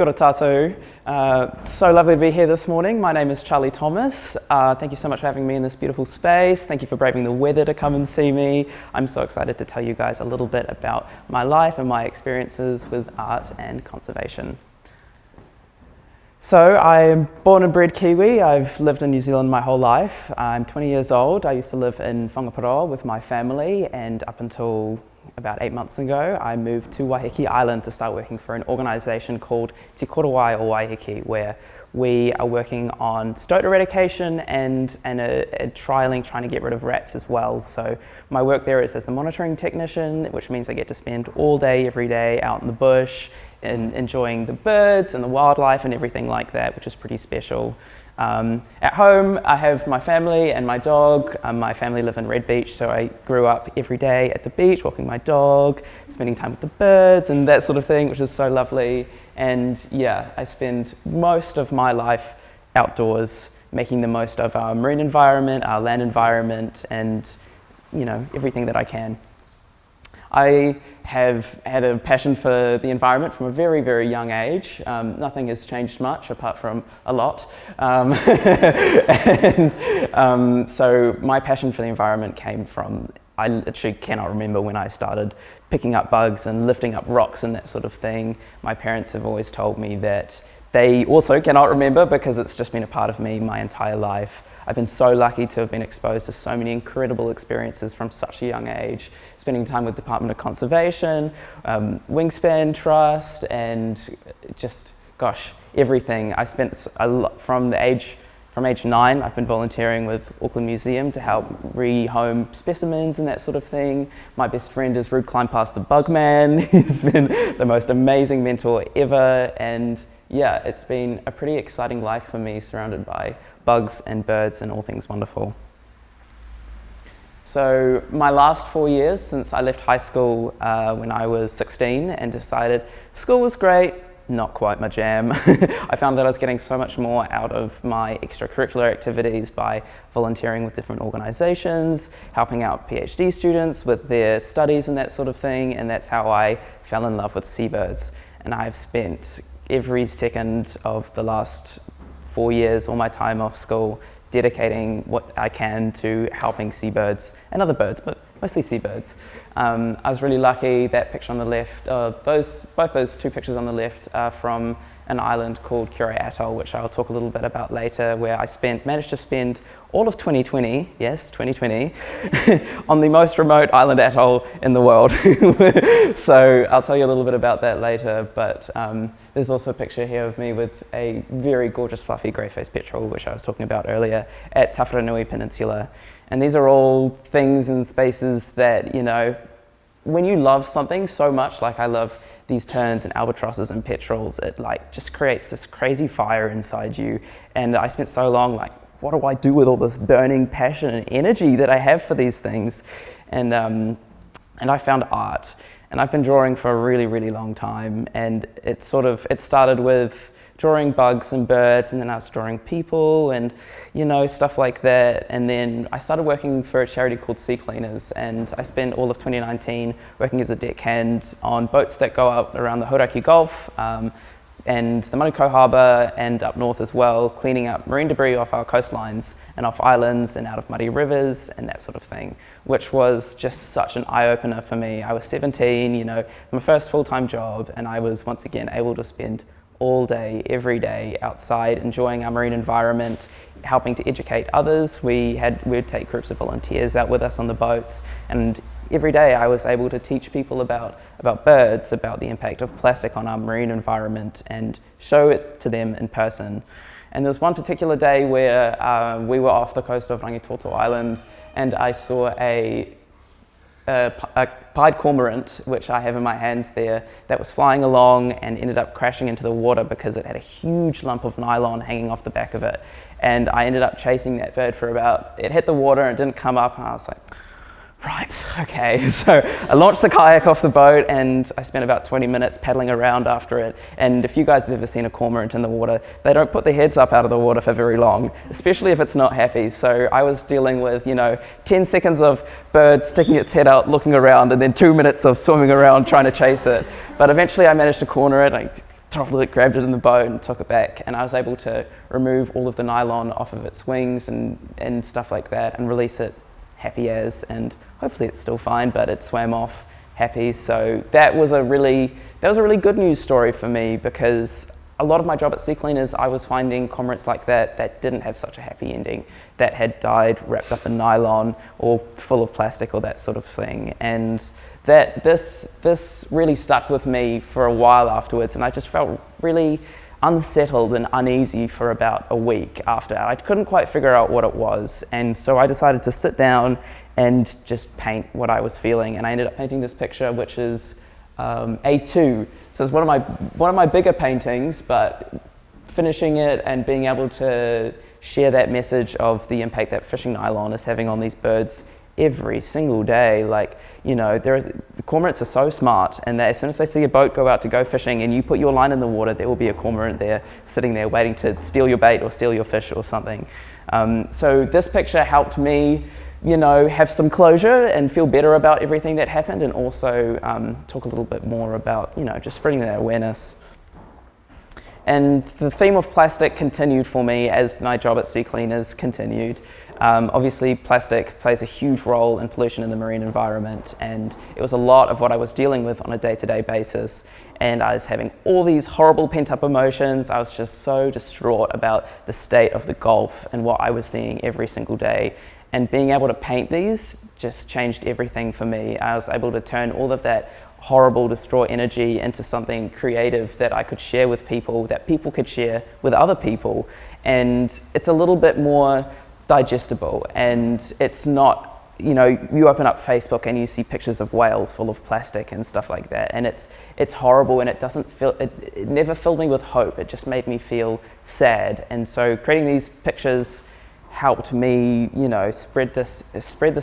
kia ora tātou. So lovely to be here this morning. My name is Charlie Thomas. Thank you so much for having me in this beautiful space. Thank you for braving the weather to come and see me. I'm so excited to tell you guys a little bit about my life and my experiences with art and conservation. So I'm born and bred Kiwi. I've lived in New Zealand my whole life. I'm 20 years old. I used to live in Whangaparoa with my family, and up until about 8 months ago, I moved to Waiheke Island to start working for an organisation called Te Korowai o Waiheke, where we are working on stoat eradication and trying to get rid of rats as well. So my work there is as the monitoring technician, which means I get to spend all day, every day out in the bush and enjoying the birds and the wildlife and everything like that, which is pretty special. At home, I have my family and my dog. My family live in Red Beach, so I grew up every day at the beach, walking my dog, spending time with the birds and that sort of thing, which is so lovely. And yeah, I spend most of my life outdoors, making the most of our marine environment, our land environment, and everything that I can. I have had a passion for the environment from a very, very young age. Nothing has changed much apart from a lot. So my passion for the environment came from, I literally cannot remember when I started picking up bugs and lifting up rocks and that sort of thing. My parents have always told me that they also cannot remember because it's just been a part of me my entire life. I've been so lucky to have been exposed to so many incredible experiences from such a young age, spending time with Department of Conservation, Wingspan Trust, and just, gosh, everything. I spent a lot from age 9, I've been volunteering with Auckland Museum to help rehome specimens and that sort of thing. My best friend is Root Climb Past the Bugman. He's been the most amazing mentor ever, and yeah, it's been a pretty exciting life for me, surrounded by bugs and birds and all things wonderful. So my last 4 years since I left high school when I was 16 and decided school was great, not quite my jam. I found that I was getting so much more out of my extracurricular activities by volunteering with different organizations, helping out PhD students with their studies and that sort of thing, and that's how I fell in love with seabirds. And I've spent every second of the last 4 years, all my time off school, dedicating what I can to helping seabirds and other birds, but mostly seabirds. I was really lucky. That picture on the left, both those two pictures on the left are from an island called Midway Atoll, which I'll talk a little bit about later, where I managed to spend all of 2020, yes, 2020, on the most remote island atoll in the world. So I'll tell you a little bit about that later, but there's also a picture here of me with a very gorgeous fluffy grey-faced petrel, which I was talking about earlier, at Tawharanui Peninsula. And these are all things and spaces that, when you love something so much, like I love these terns and albatrosses and petrels, it just creates this crazy fire inside you. And I spent so long what do I do with all this burning passion and energy that I have for these things? And I found art, and I've been drawing for a really, really long time. And it started with drawing bugs and birds, and then I was drawing people and stuff like that. And then I started working for a charity called Sea Cleaners, and I spent all of 2019 working as a deckhand on boats that go out around the Hauraki Gulf and the Manukau Harbour and up north as well, cleaning up marine debris off our coastlines and off islands and out of muddy rivers and that sort of thing, which was just such an eye-opener for me. I was 17, my first full-time job, and I was once again able to spend all day, every day outside, enjoying our marine environment, helping to educate others. We'd take groups of volunteers out with us on the boats, and every day I was able to teach people about birds, about the impact of plastic on our marine environment, and show it to them in person. And there was one particular day where we were off the coast of Rangitoto Island, and I saw a pied cormorant, which I have in my hands there, that was flying along and ended up crashing into the water because it had a huge lump of nylon hanging off the back of it. And I ended up chasing that bird it hit the water and it didn't come up, and I was like, right, okay. So I launched the kayak off the boat, and I spent about 20 minutes paddling around after it. And if you guys have ever seen a cormorant in the water, they don't put their heads up out of the water for very long, especially if it's not happy. So I was dealing with, 10 seconds of bird sticking its head out, looking around, and then 2 minutes of swimming around trying to chase it. But eventually I managed to corner it. I throttled it, grabbed it in the boat and took it back, and I was able to remove all of the nylon off of its wings and stuff like that and release it happy as, and hopefully it's still fine, but it swam off happy. So that was a really good news story for me, because a lot of my job at Sea Cleaners, I was finding cormorants like that didn't have such a happy ending, that had died wrapped up in nylon or full of plastic or that sort of thing. And that this really stuck with me for a while afterwards, and I just felt really unsettled and uneasy for about a week after. I couldn't quite figure out what it was, and so I decided to sit down and just paint what I was feeling, and I ended up painting this picture, which is A2. So it's one of my bigger paintings, but finishing it and being able to share that message of the impact that fishing nylon is having on these birds every single day. Like, you know, cormorants are so smart, and as soon as they see a boat go out to go fishing and you put your line in the water, there will be a cormorant there sitting there waiting to steal your bait or steal your fish or something. So this picture helped me, you know, have some closure and feel better about everything that happened, and also talk a little bit more about, you know, just spreading that awareness. And the theme of plastic continued for me as my job at Sea Cleaners continued. Obviously, plastic plays a huge role in pollution in the marine environment, and it was a lot of what I was dealing with on a day-to-day basis. And I was having all these horrible pent-up emotions. I was just so distraught about the state of the Gulf and what I was seeing every single day. And being able to paint these just changed everything for me. I was able to turn all of that horrible, distraught energy into something creative that I could share with people, that people could share with other people. And it's a little bit more digestible, and it's not, you know, you open up Facebook and you see pictures of whales full of plastic and stuff like that, and it's horrible, and it never filled me with hope. It just made me feel sad. And so creating these pictures helped me, you know, spread this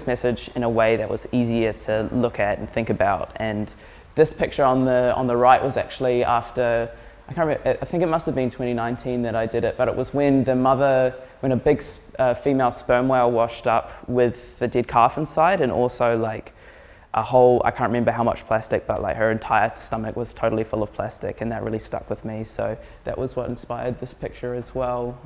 message in a way that was easier to look at and think about. And this picture on the right was actually after, I can't remember, I think it must have been 2019 that I did it, but it was when when a big female sperm whale washed up with the dead calf inside, and also like a whole, I can't remember how much plastic, but like her entire stomach was totally full of plastic, and that really stuck with me. So that was what inspired this picture as well.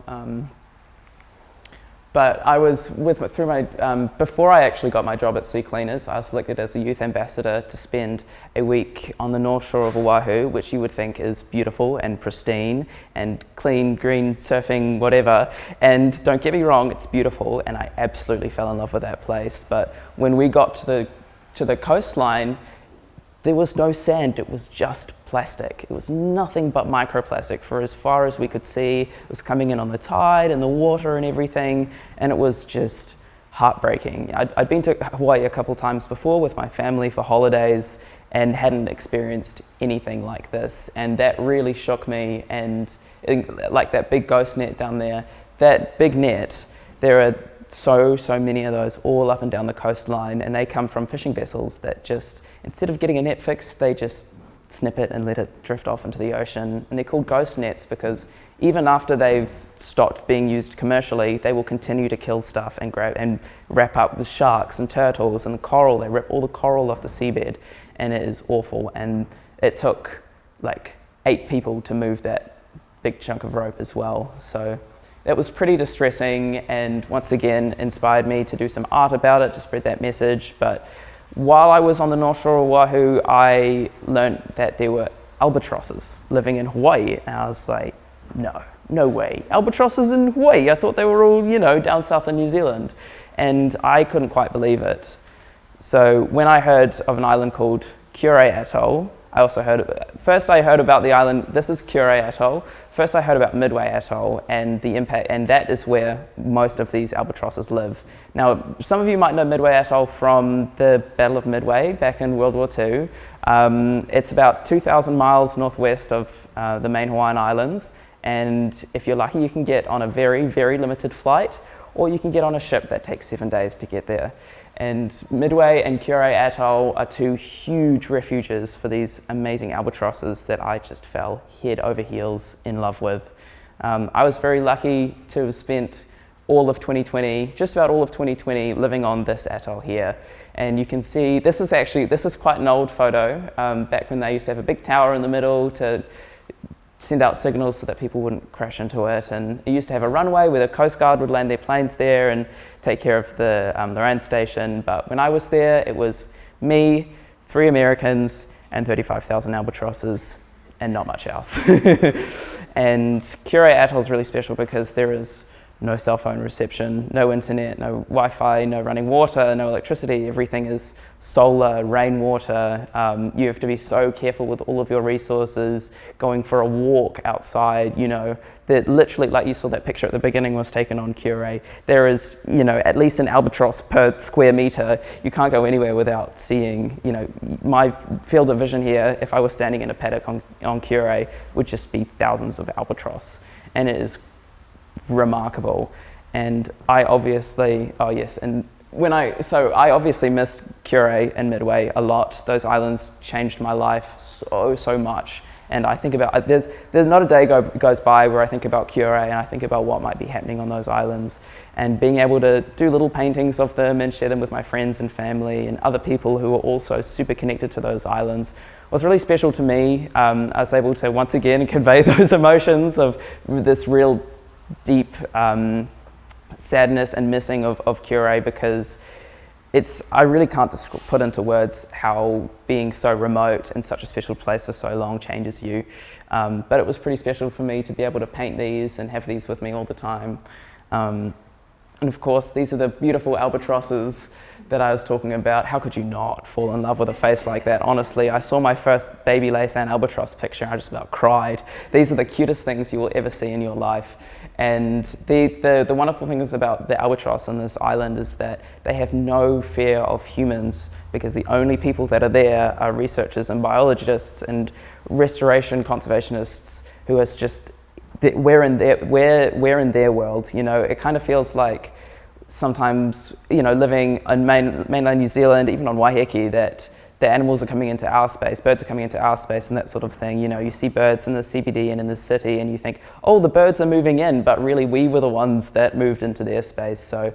But I was before I actually got my job at Sea Cleaners, I was selected as a youth ambassador to spend a week on the North Shore of Oahu, which you would think is beautiful and pristine and clean, green, surfing, whatever. And don't get me wrong, it's beautiful, and I absolutely fell in love with that place. But when we got to the coastline, there was no sand, it was just plastic. It was nothing but microplastic for as far as we could see. It was coming in on the tide and the water and everything, and it was just heartbreaking. I'd been to Hawaii a couple times before with my family for holidays and hadn't experienced anything like this, and that really shook me. And like that big ghost net down there, that big net, there are so many of those all up and down the coastline, and they come from fishing vessels that just, instead of getting a net fixed, they just snip it and let it drift off into the ocean. And they're called ghost nets because even after they've stopped being used commercially, they will continue to kill stuff and grab and wrap up with sharks and turtles and coral. They rip all the coral off the seabed, and it is awful. And it took like 8 people to move that big chunk of rope as well. So it was pretty distressing, and once again inspired me to do some art about it to spread that message. But while I was on the North Shore of Oahu, I learned that there were albatrosses living in Hawaii, and I was like, no way, albatrosses in Hawaii? I thought they were all, you know, down south in New Zealand, and I couldn't quite believe it. So when I heard of an island called Midway Atoll, I heard about the island. This is Midway Atoll. First I heard about Midway Atoll and the impact, and that is where most of these albatrosses live. Now, some of you might know Midway Atoll from the Battle of Midway back in World War II. It's about 2,000 miles northwest of the main Hawaiian Islands, and if you're lucky, you can get on a very, very limited flight, or you can get on a ship that takes 7 days to get there. And Midway and Midway Atoll are 2 huge refuges for these amazing albatrosses that I just fell head over heels in love with. I was very lucky to have spent all of 2020, just about all of 2020, living on this atoll here. And you can see, this is quite an old photo, back when they used to have a big tower in the middle to send out signals so that people wouldn't crash into it. And it used to have a runway where the Coast Guard would land their planes there and take care of the land station. But when I was there, it was me, 3 Americans, and 35,000 albatrosses, and not much else. And Midway Atoll is really special because there is no cell phone reception, no internet, no Wi-Fi, no running water, no electricity. Everything is solar, rainwater. You have to be so careful with all of your resources. Going for a walk outside, that literally, like you saw that picture at the beginning was taken on Midway. There is, at least an albatross per square meter. You can't go anywhere without seeing, my field of vision here, if I was standing in a paddock on Midway, would just be thousands of albatross. And it is remarkable. And I obviously missed Midway and Midway a lot. Those islands changed my life so much. And I think about, there's not a day goes by where I think about Midway and I think about what might be happening on those islands, and being able to do little paintings of them and share them with my friends and family and other people who are also super connected to those islands was really special to me. I was able to once again convey those emotions of this real deep sadness and missing of Midway, because I really can't put into words how being so remote in such a special place for so long changes you. But it was pretty special for me to be able to paint these and have these with me all the time. And of course, these are the beautiful albatrosses that I was talking about. How could you not fall in love with a face like that? Honestly, I saw my first baby Laysan albatross picture and I just about cried. These are the cutest things you will ever see in your life. And the wonderful things about the albatross on this island is that they have no fear of humans, because the only people that are there are researchers and biologists and restoration conservationists who is just, we're in their world. It kind of feels like sometimes, living on mainland New Zealand, even on Waiheke, that the animals are coming into our space, birds are coming into our space and that sort of thing. You see birds in the CBD and in the city and you think, oh, the birds are moving in, but really we were the ones that moved into their space. So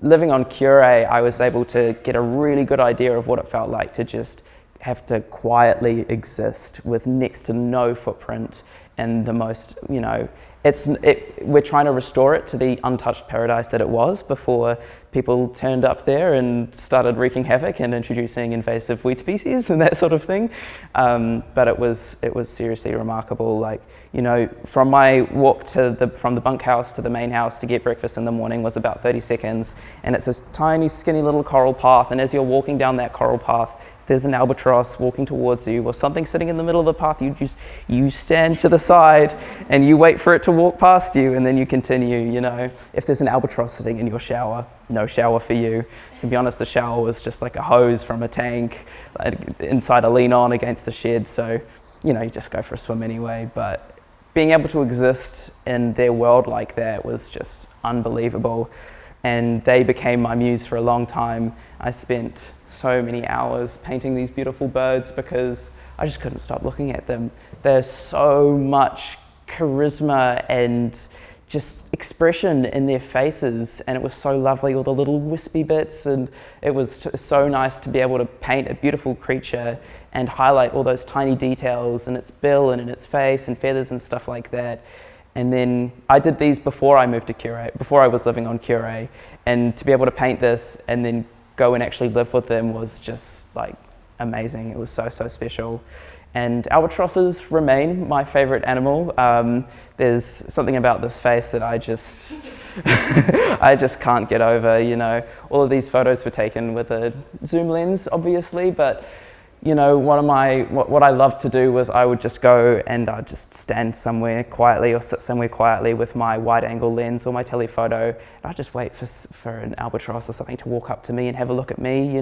living on Midway, I was able to get a really good idea of what it felt like to just have to quietly exist with next to no footprint and the most, we're trying to restore it to the untouched paradise that it was before people turned up there and started wreaking havoc and introducing invasive weed species and that sort of thing. But it was seriously remarkable. From my walk from the bunkhouse to the main house to get breakfast in the morning was about 30 seconds. And it's this tiny, skinny little coral path. And as you're walking down that coral path, there's an albatross walking towards you or something sitting in the middle of the path, you stand to the side and you wait for it to walk past you, and then you continue. If there's an albatross sitting in your shower, no shower for you. To be honest, the shower was just like a hose from a tank inside a lean-on against the shed, so you just go for a swim anyway. But being able to exist in their world like that was just unbelievable. And they became my muse for a long time. I spent so many hours painting these beautiful birds because I just couldn't stop looking at them. There's so much charisma and just expression in their faces, and it was so lovely, all the little wispy bits, and it was so nice to be able to paint a beautiful creature and highlight all those tiny details in its bill and in its face and feathers and stuff like that. And then I did these before I moved to Midway, before I was living on Midway, and to be able to paint this and then go and actually live with them was just like amazing. It was so special. And albatrosses remain my favorite animal. There's something about this face that I just can't get over. All of these photos were taken with a zoom lens, obviously, but what I loved to do was I would just go and I'd just stand somewhere quietly or sit somewhere quietly with my wide angle lens or my telephoto, and I'd just wait for an albatross or something to walk up to me and have a look at me.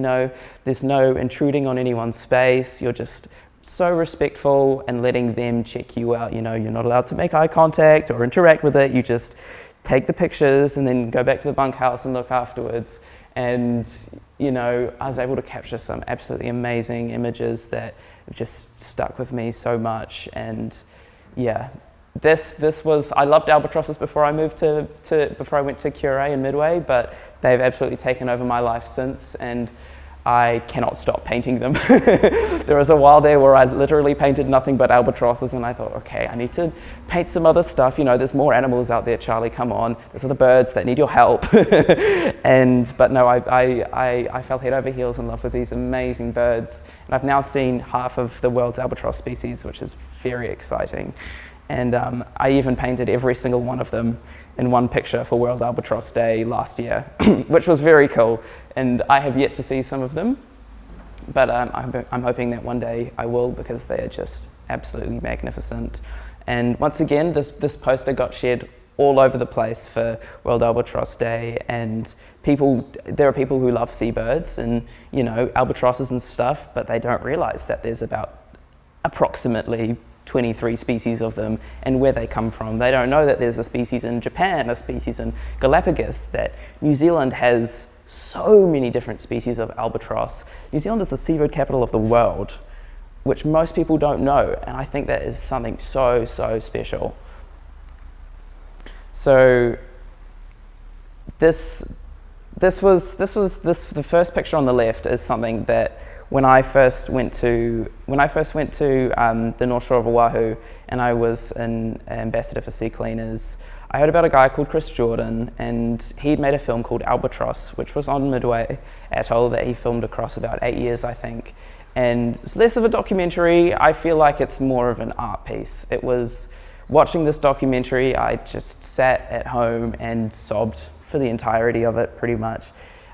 There's no intruding on anyone's space. You're just so respectful and letting them check you out. You're not allowed to make eye contact or interact with it. You just take the pictures and then go back to the bunkhouse and look afterwards. And I was able to capture some absolutely amazing images that have just stuck with me so much. And yeah, this was, I loved albatrosses before I moved before I went to Midway and Midway, but they've absolutely taken over my life since. And I cannot stop painting them. There was a while there where I literally painted nothing but albatrosses, and I thought, okay, I need to paint some other stuff. You know, there's more animals out there, Charlie, come on. There's other birds that need your help. But no, I fell head over heels in love with these amazing birds. And I've now seen half of the world's albatross species, which is very exciting. And I even painted every single one of them in one picture for World Albatross Day last year, which was very cool. And I have yet to see some of them, but I'm hoping that one day I will, because they are just absolutely magnificent. And once again, this poster got shared all over the place for World Albatross Day, and there are people who love seabirds and, you know, albatrosses and stuff, but they don't realize that there's about approximately 23 species of them and where they come from. They don't know that there's a species in Japan, a species in Galapagos, that New Zealand has so many different species of albatross. New Zealand is the seabird capital of the world, which most people don't know, and I think that is something so, so special. So the first picture on the left is something that when I first went to the North Shore of Oahu, and I was an ambassador for Sea Cleaners, I heard about a guy called Chris Jordan, and he'd made a film called Albatross, which was on Midway Atoll, that he filmed across about 8 years, I think. And it's less of a documentary. I feel like it's more of an art piece. It was, watching this documentary, I just sat at home and sobbed for the entirety of it, pretty much.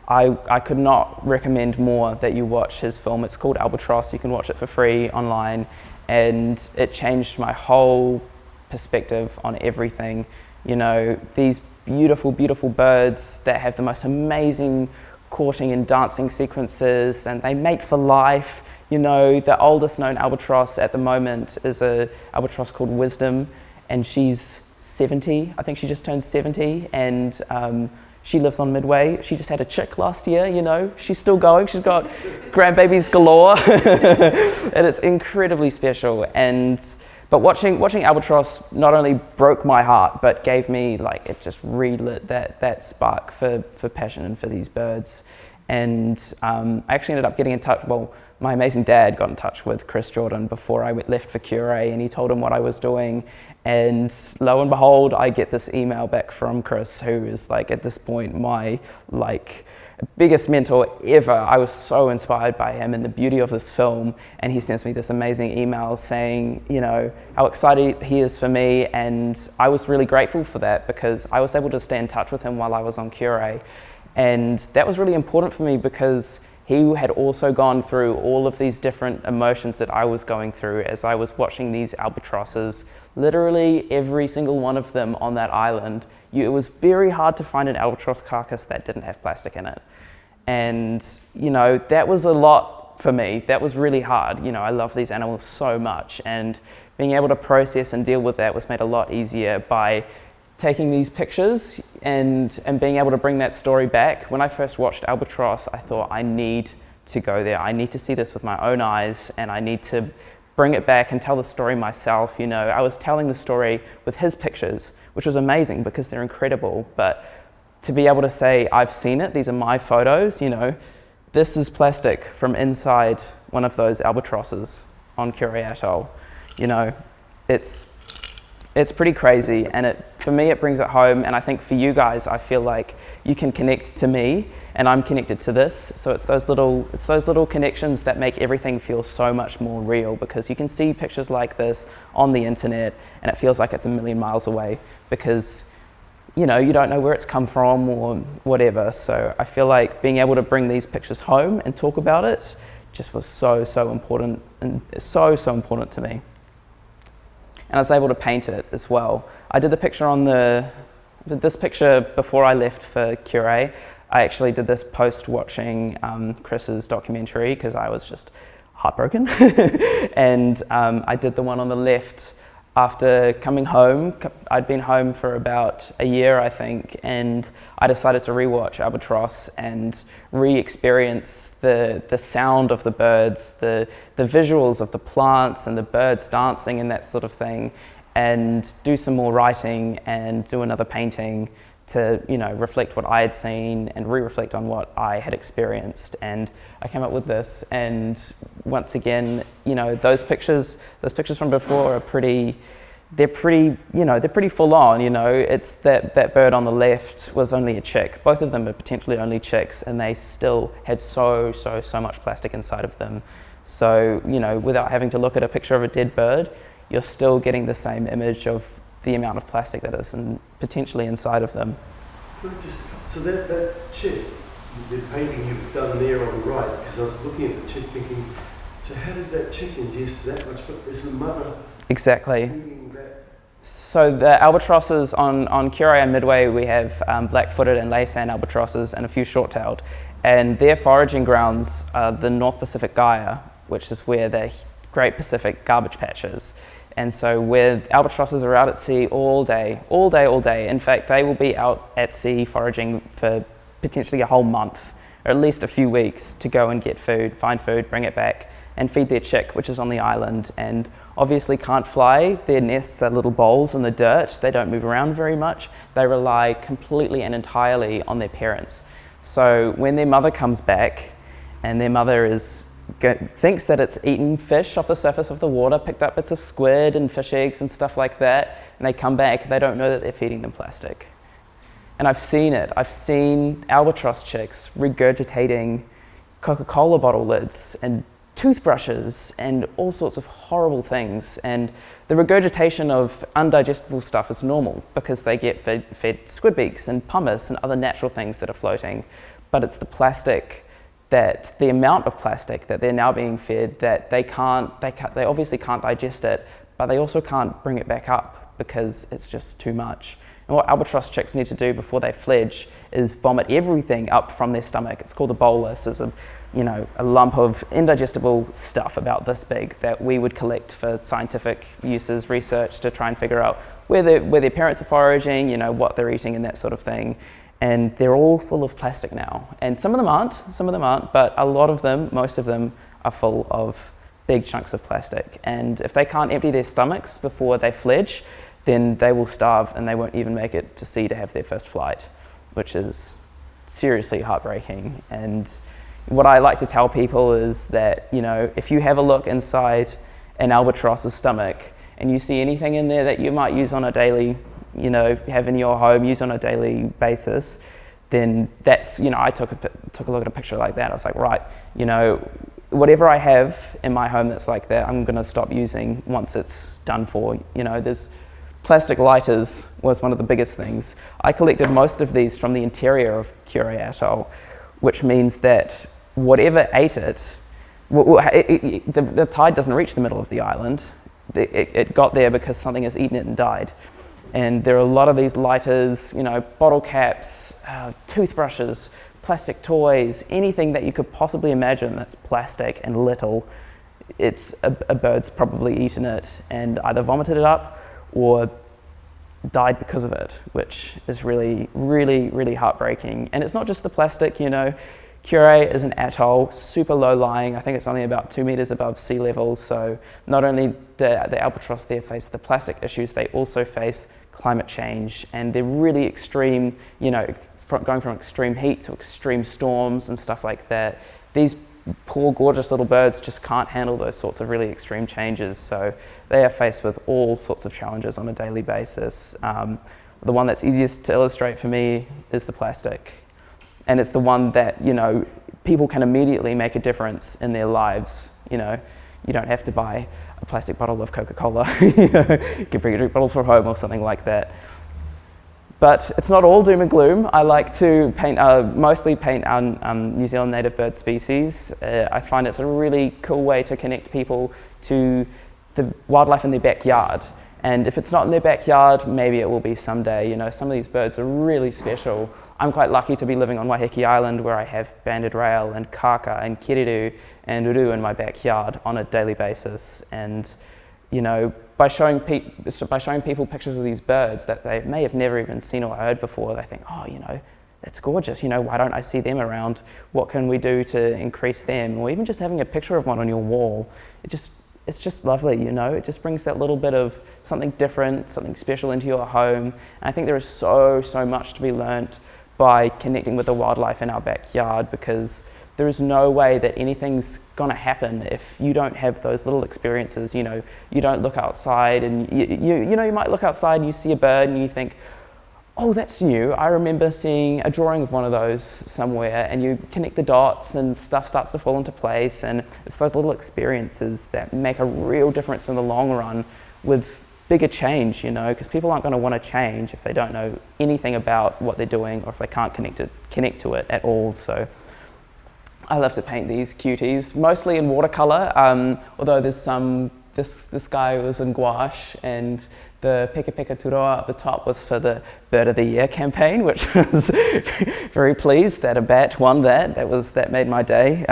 I could not recommend more that you watch his film. It's called Albatross. You can watch it for free online, and it changed my whole perspective on everything. You know, these beautiful, beautiful birds that have the most amazing courting and dancing sequences, and they mate for life. You know, the oldest known albatross at the moment is an albatross called Wisdom, and she's 70. I think she just turned 70, and she lives on Midway. She just had a chick last year, you know. She's still going. She's got grandbabies galore. And it's incredibly special. But watching Albatross not only broke my heart, but gave me, like, it just relit that spark for passion and for these birds. And I actually ended up getting in touch, well, my amazing dad got in touch with Chris Jordan before I left for Cure, and he told him what I was doing. And lo and behold, I get this email back from Chris, who is, like, at this point my, like, biggest mentor ever. I was so inspired by him and the beauty of this film, and he sends me this amazing email saying, you know, how excited he is for me. And I was really grateful for that, because I was able to stay in touch with him while I was on Cure. And that was really important for me, because he had also gone through all of these different emotions that I was going through as I was watching these albatrosses, literally every single one of them on that island. It was very hard to find an albatross carcass that didn't have plastic in it. And, you know, that was a lot for me. That was really hard. You know, I love these animals so much, and being able to process and deal with that was made a lot easier by taking these pictures and being able to bring that story back. When I first watched Albatross, I thought, I need to go there. I need to see this with my own eyes, and I need to bring it back and tell the story myself. You know, I was telling the story with his pictures, which was amazing because they're incredible, but to be able to say, I've seen it, these are my photos, you know, this is plastic from inside one of those albatrosses on Cure Atoll. You know, it's pretty crazy, and for me it brings it home, and I think for you guys, I feel like you can connect to me and I'm connected to this. So it's those little connections that make everything feel so much more real, because you can see pictures like this on the internet and it feels like it's a million miles away, because, you know, you don't know where it's come from or whatever. So I feel like being able to bring these pictures home and talk about it just was so important, and so important to me. And I was able to paint it as well. I did the picture this picture before I left for Cure. I actually did this post watching Chris's documentary, because I was just heartbroken. And I did the one on the left after coming home. I'd been home for about a year, I think, and I decided to rewatch Albatross and re-experience the sound of the birds, the visuals of the plants and the birds dancing and that sort of thing. and do some more writing and do another painting to, you know, reflect what I had seen and re-reflect on what I had experienced. And I came up with this, and once again, you know, those pictures from before are pretty full on, you know. It's that bird on the left was only a chick. Both of them are potentially only chicks, and they still had so much plastic inside of them. So, you know, without having to look at a picture of a dead bird, you're still getting the same image of the amount of plastic that is potentially inside of them. So that chick, the painting you've done there on the right, because I was looking at the chick thinking, so how did that chick ingest that much? But is the mother exactly feeding that? So the albatrosses on Curie and Midway, we have black-footed and laysand albatrosses and a few short-tailed, and their foraging grounds are the North Pacific Gaia, which is where the Great Pacific Garbage Patch is. And so where albatrosses are out at sea all day. In fact, they will be out at sea foraging for potentially a whole month, or at least a few weeks, to go and get food, find food, bring it back, and feed their chick, which is on the island, and obviously can't fly. Their nests are little bowls in the dirt. They don't move around very much. They rely completely and entirely on their parents. So when their mother comes back, and their mother thinks that it's eaten fish off the surface of the water, picked up bits of squid and fish eggs and stuff like that, and they come back, they don't know that they're feeding them plastic. And I've seen it. I've seen albatross chicks regurgitating Coca-Cola bottle lids and toothbrushes and all sorts of horrible things. And the regurgitation of undigestible stuff is normal because they get fed squid beaks and pumice and other natural things that are floating. But it's the plastic, the amount of plastic that they're now being fed, that they obviously can't digest it, but they also can't bring it back up because it's just too much. And what albatross chicks need to do before they fledge is vomit everything up from their stomach. It's called a bolus. It's a lump of indigestible stuff about this big that we would collect for scientific uses, research, to try and figure out where their parents are foraging, you know, what they're eating and that sort of thing. And they're all full of plastic now. And some of them aren't, but a lot of them, most of them, are full of big chunks of plastic. And if they can't empty their stomachs before they fledge, then they will starve and they won't even make it to sea to have their first flight, which is seriously heartbreaking. And what I like to tell people is that, you know, if you have a look inside an albatross's stomach and you see anything in there that you might use on a daily, you know, have in your home, use on a daily basis, then that's, you know, I took a look at a picture like that. I was like, right, you know, whatever I have in my home that's like that, I'm going to stop using once it's done for. You know, there's plastic lighters was one of the biggest things. I collected most of these from the interior of Midway Atoll, which means that whatever ate it, the tide doesn't reach the middle of the island. It got there because something has eaten it and died. And there are a lot of these lighters, you know, bottle caps, toothbrushes, plastic toys, anything that you could possibly imagine that's plastic and little. It's a bird's probably eaten it and either vomited it up or died because of it, which is really, really, really heartbreaking. And it's not just the plastic, you know. Curie is an atoll, super low lying. I think it's only about 2 meters above sea level. So not only do the albatross there face the plastic issues, they also face climate change, and they're really extreme, you know, going from extreme heat to extreme storms and stuff like that. These poor, gorgeous little birds just can't handle those sorts of really extreme changes. So they are faced with all sorts of challenges on a daily basis. The one that's easiest to illustrate for me is the plastic. And it's the one that, you know, people can immediately make a difference in their lives. You know, you don't have to buy a plastic bottle of Coca-Cola. You know, you can bring a drink bottle from home or something like that. But it's not all doom and gloom. I like to mostly paint New Zealand native bird species. I find it's a really cool way to connect people to the wildlife in their backyard. And if it's not in their backyard, maybe it will be someday. You know, some of these birds are really special. I'm quite lucky to be living on Waiheke Island, where I have banded rail and kaka and kiriru and uru in my backyard on a daily basis. And, you know, by showing people pictures of these birds that they may have never even seen or heard before, they think, oh, you know, that's gorgeous. You know, why don't I see them around? What can we do to increase them? Or even just having a picture of one on your wall, it's just lovely, you know. It just brings that little bit of something different, something special into your home. And I think there is so much to be learnt by connecting with the wildlife in our backyard, because there is no way that anything's gonna happen if you don't have those little experiences. You know, you don't look outside and you know, you might look outside and you see a bird and you think, oh, that's new. I remember seeing a drawing of one of those somewhere, and you connect the dots and stuff starts to fall into place. And it's those little experiences that make a real difference in the long run with bigger change, you know, because people aren't going to want to change if they don't know anything about what they're doing, or if they can't connect to it at all. So I love to paint these cuties, mostly in watercolor, although there's some, this guy was in gouache, and the Peka Peka Turoa at the top was for the Bird of the Year campaign, which I was very pleased that a bat won that. That made my day.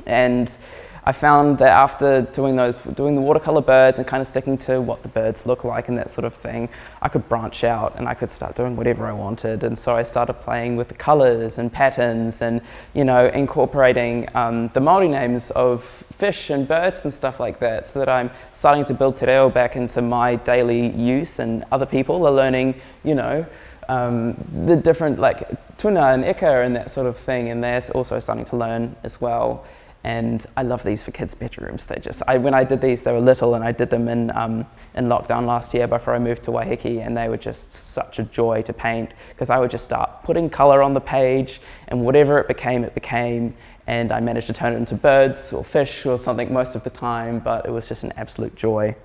And I found that after doing the watercolor birds and kind of sticking to what the birds look like and that sort of thing, I could branch out and I could start doing whatever I wanted. And so I started playing with the colors and patterns, and, you know, incorporating the Māori names of fish and birds and stuff like that, so that I'm starting to build te reo back into my daily use, and other people are learning, you know, the different, like tuna and eka and that sort of thing, and they're also starting to learn as well. And I love these for kids' bedrooms. When I did these, they were little, and I did them in lockdown last year before I moved to Waiheke, and they were just such a joy to paint, because I would just start putting color on the page, and whatever it became, and I managed to turn it into birds or fish or something most of the time, but it was just an absolute joy.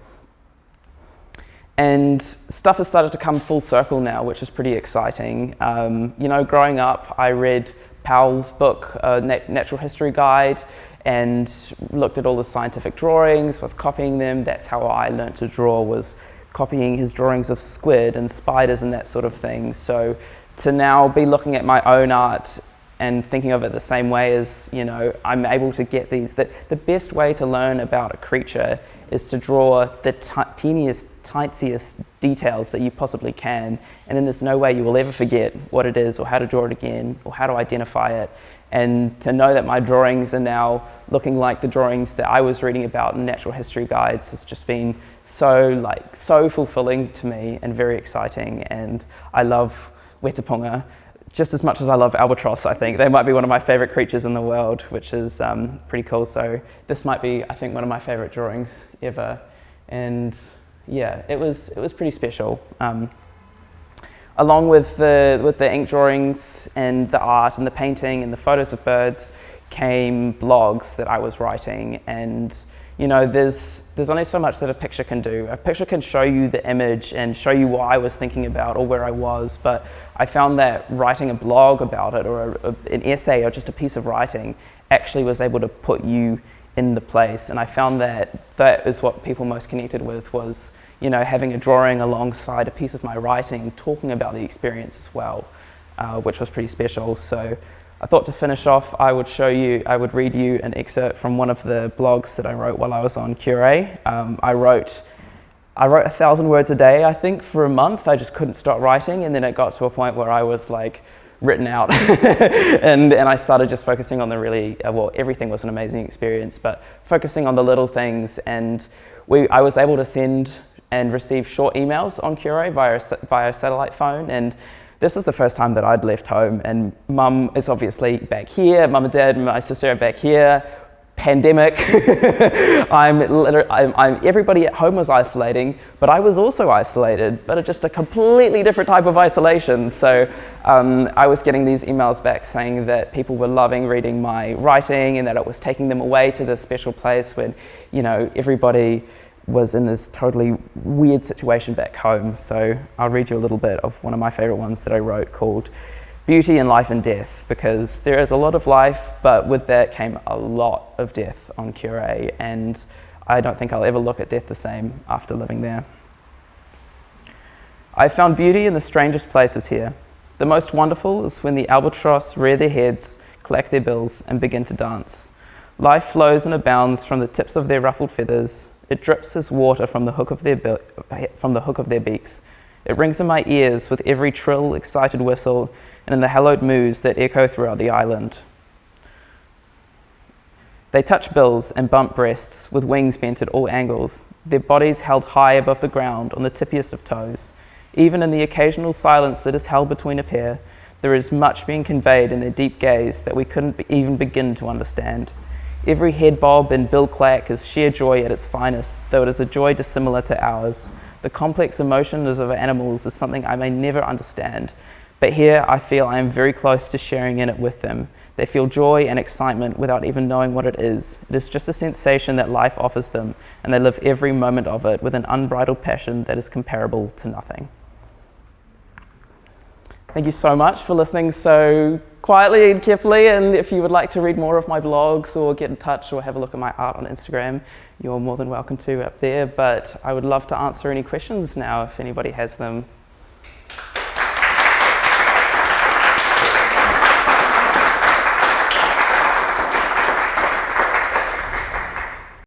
And stuff has started to come full circle now, which is pretty exciting. You know, growing up, I read Powell's book, Natural History Guide, and looked at all the scientific drawings, was copying them. That's how I learned to draw, was copying his drawings of squid and spiders and that sort of thing. So to now be looking at my own art and thinking of it the same way as, you know, I'm able to get these. The best way to learn about a creature is to draw the teeniest, tiniest details that you possibly can, and then there's no way you will ever forget what it is, or how to draw it again, or how to identify it. And to know that my drawings are now looking like the drawings that I was reading about in natural history guides has just been so fulfilling to me and very exciting. And I love wetapunga just as much as I love albatross. I think they might be one of my favorite creatures in the world, which is pretty cool. So this might be, I think, one of my favorite drawings ever. And yeah, it was pretty special. Along with the ink drawings and the art and the painting and the photos of birds came blogs that I was writing. And you know, there's only so much that a picture can do. A picture can show you the image and show you what I was thinking about or where I was, but I found that writing a blog about it, or an essay, or just a piece of writing, actually was able to put you in the place. And I found that is what people most connected with, was, you know, having a drawing alongside a piece of my writing, talking about the experience as well, which was pretty special. So I thought to finish off, I would read you an excerpt from one of the blogs that I wrote while I was on Cure. I wrote 1,000 words a day, I think, for a month. I just couldn't stop writing, and then it got to a point where I was like written out, and I started just focusing on the really, everything was an amazing experience, but focusing on the little things. And I was able to send and receive short emails on Cure via a satellite phone, and this is the first time that I'd left home, and Mum is obviously back here, Mum and Dad and my sister are back here. Pandemic. Everybody at home was isolating, but I was also isolated, but just a completely different type of isolation. So I was getting these emails back saying that people were loving reading my writing, and that it was taking them away to this special place when, you know, everybody was in this totally weird situation back home. So I'll read you a little bit of one of my favorite ones that I wrote, called Beauty in Life and Death, because there is a lot of life, but with that came a lot of death on Cure, and I don't think I'll ever look at death the same after living there. I found beauty in the strangest places here. The most wonderful is when the albatross rear their heads, clack their bills, and begin to dance. Life flows and abounds from the tips of their ruffled feathers. It drips as water from the hook of their beaks. It rings in my ears with every trill, excited whistle, and in the hallowed moos that echo throughout the island. They touch bills and bump breasts with wings bent at all angles, their bodies held high above the ground on the tippiest of toes. Even in the occasional silence that is held between a pair, there is much being conveyed in their deep gaze that we couldn't even begin to understand. Every head bob and bill clack is sheer joy at its finest, though it is a joy dissimilar to ours. The complex emotions of animals is something I may never understand, but here I feel I am very close to sharing in it with them. They feel joy and excitement without even knowing what it is. It is just a sensation that life offers them, and they live every moment of it with an unbridled passion that is comparable to nothing. Thank you so much for listening so quietly and carefully, and if you would like to read more of my blogs or get in touch or have a look at my art on Instagram, you're more than welcome to up there, but I would love to answer any questions now if anybody has them.